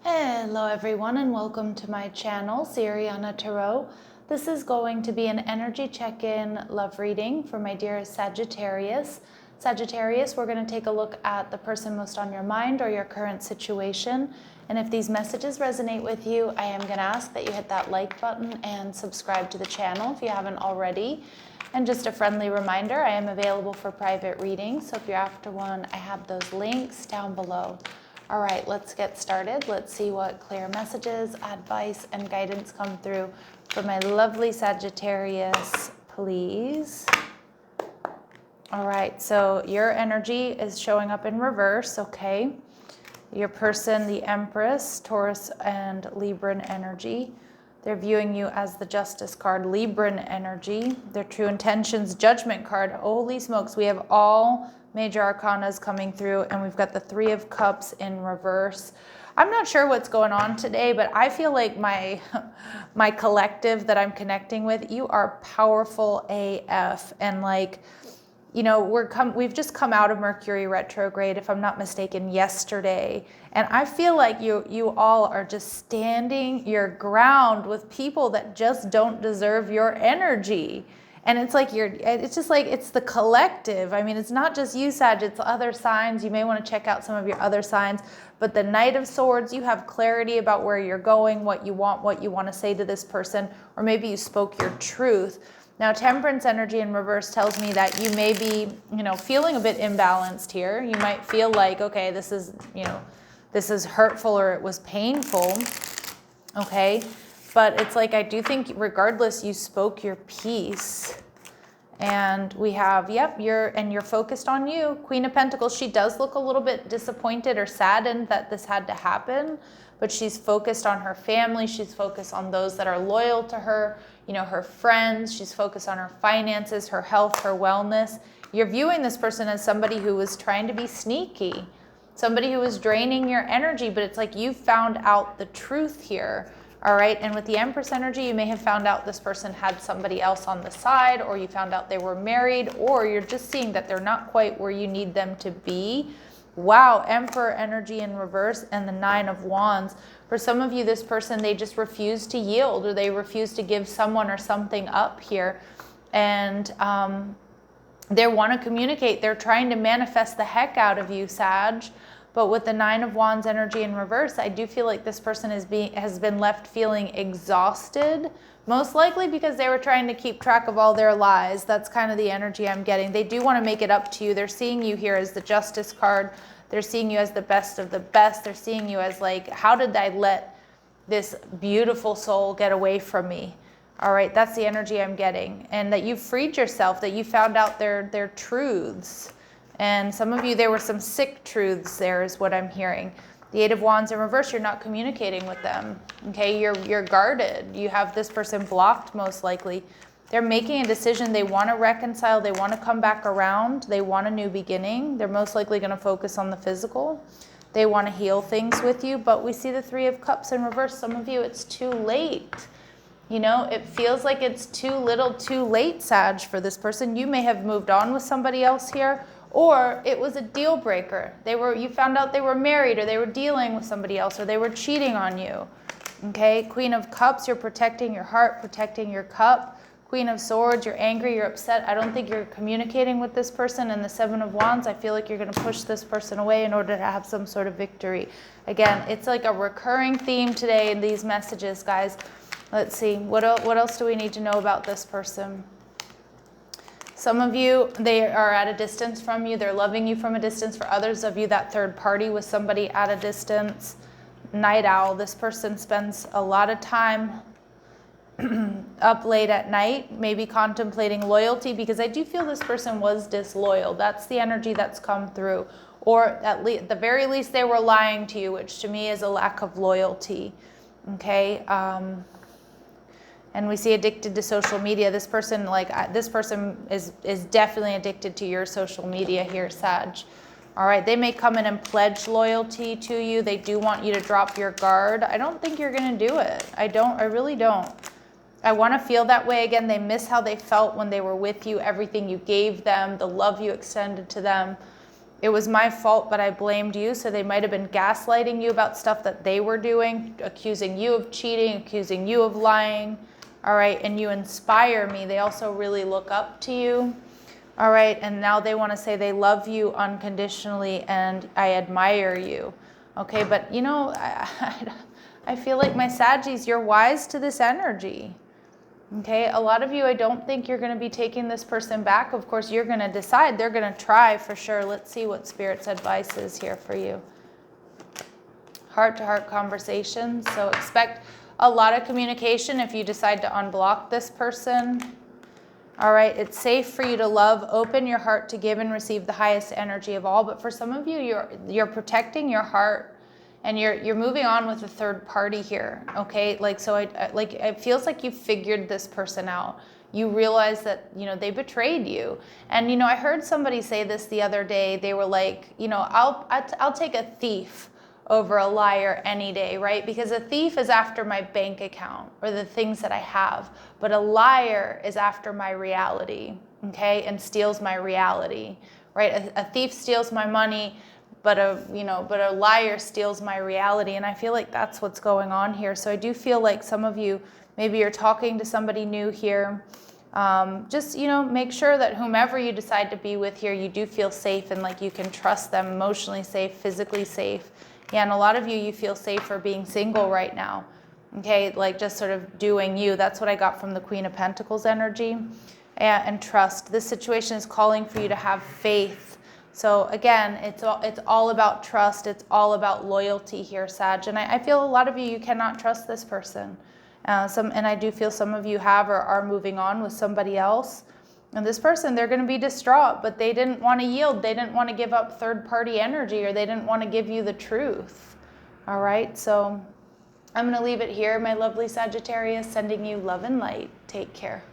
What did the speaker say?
Hello everyone and welcome to my channel, Siriana Tarot. This is going to be an energy check-in love reading for my dearest Sagittarius. Sagittarius, we're going to take a look at the person most on your mind or your current situation. And if these messages resonate with you, I am going to ask that you hit that like button and subscribe to the channel if you haven't already. And just a friendly reminder, I am available for private readings. So if you're after one, I have those links down below. All right, let's get started. Let's see what clear messages, advice, and guidance come through for my lovely Sagittarius, please. All right, so your energy is showing up in reverse, okay? Your person, the Empress, Taurus, and Libran energy. They're viewing you as the Justice card, Libran energy. Their true intentions, Judgment card. Holy smokes, we have all major arcanas coming through, and we've got the Three of Cups in reverse. I'm not sure what's going on today, but I feel like my collective that I'm connecting with, you are powerful AF, and like, you know, we've just come out of Mercury retrograde, if I'm not mistaken, yesterday. And I feel like you all are just standing your ground with people that just don't deserve your energy. And it's like it's just like, it's the collective. I mean, it's not just you, Sag, it's other signs. You may want to check out some of your other signs. But the Knight of Swords, you have clarity about where you're going, what you want to say to this person, or maybe you spoke your truth. Now, Temperance energy in reverse tells me that you may be, feeling a bit imbalanced here. You might feel like, okay, this is hurtful or it was painful, okay? But it's like, I do think regardless, you spoke your piece. And we have, you're focused on you. Queen of Pentacles, she does look a little bit disappointed or saddened that this had to happen, but she's focused on her family. She's focused on those that are loyal to her, her friends. She's focused on her finances, her health, her wellness. You're viewing this person as somebody who was trying to be sneaky, somebody who was draining your energy, but it's like you found out the truth here. All right, and with the Empress energy, you may have found out this person had somebody else on the side, or you found out they were married, or you're just seeing that they're not quite where you need them to be. Wow, Emperor energy in reverse and the Nine of Wands. For some of you, this person, they just refuse to yield, or they refuse to give someone or something up here. And they want to communicate. They're trying to manifest the heck out of you, Sag. But with the Nine of Wands energy in reverse, I do feel like this person has been left feeling exhausted, most likely because they were trying to keep track of all their lies. That's kind of the energy I'm getting. They do want to make it up to you. They're seeing you here as the Justice card. They're seeing you as the best of the best. They're seeing you as like, how did I let this beautiful soul get away from me? All right, that's the energy I'm getting. And that you freed yourself, that you found out their truths. And some of you, there were some sick truths there is what I'm hearing. The Eight of Wands in reverse, you're not communicating with them. Okay, you're guarded. You have this person blocked most likely. They're making a decision. They want to reconcile. They want to come back around. They want a new beginning. They're most likely going to focus on the physical. They want to heal things with you. But we see the Three of Cups in reverse. Some of you, it's too late. It feels like it's too little too late, Sag, for this person. You may have moved on with somebody else here, or it was a deal breaker. You found out they were married, or they were dealing with somebody else, or they were cheating on you. Okay, Queen of Cups, you're protecting your heart, protecting your cup. Queen of Swords, you're angry, you're upset. I don't think you're communicating with this person. And the Seven of Wands, I feel like you're going to push this person away in order to have some sort of victory. Again, it's like a recurring theme today in these messages, guys. Let's see, what else do we need to know about this person? Some of you, they are at a distance from you. They're loving you from a distance. For others of you, that third party was somebody at a distance. Night owl, this person spends a lot of time up late at night, maybe contemplating loyalty, because I do feel this person was disloyal. That's the energy that's come through. Or at the very least, they were lying to you, which to me is a lack of loyalty. Okay, and we see addicted to social media. This person, is definitely addicted to your social media here, Sag. All right, they may come in and pledge loyalty to you. They do want you to drop your guard. I don't think you're going to do it. I really don't. I want to feel that way again. They miss how they felt when they were with you, everything you gave them, the love you extended to them. it was my fault, but I blamed you. So they might have been gaslighting you about stuff that they were doing, accusing you of cheating, accusing you of lying. All right. And you inspire me. They also really look up to you. All right. And now they want to say they love you unconditionally and I admire you. Okay. But you know, I feel like my Saggies, you're wise to this energy. Okay, a lot of you, I don't think you're going to be taking this person back. Of course, you're going to decide. They're going to try for sure. Let's see what Spirit's advice is here for you. Heart-to-heart conversations. So expect a lot of communication if you decide to unblock this person. All right, it's safe for you to love. Open your heart to give and receive the highest energy of all. But for some of you, you're protecting your heart. And you're moving on with a third party here, okay? Like, so it feels like you figured this person out. You realize that, you know, they betrayed you. And, you know, I heard somebody say this the other day. They were like, you know, I'll take a thief over a liar any day, right? Because a thief is after my bank account or the things that I have. But a liar is after my reality, okay? And steals my reality, right? A thief steals my money, but a liar steals my reality. And I feel like that's what's going on here. So I do feel like some of you, maybe you're talking to somebody new here. Just, you know, make sure that whomever you decide to be with here, you do feel safe and like you can trust them, emotionally safe, physically safe. Yeah, and a lot of you, you feel safer being single right now. Okay, like just sort of doing you. That's what I got from the Queen of Pentacles energy. And trust. This situation is calling for you to have faith. So again, it's all about trust. It's all about loyalty here, Sag. And I feel a lot of you cannot trust this person. And I do feel some of you have or are moving on with somebody else. And this person, they're going to be distraught, but they didn't want to yield. They didn't want to give up third-party energy, or they didn't want to give you the truth. All right, so I'm going to leave it here, my lovely Sagittarius, sending you love and light. Take care.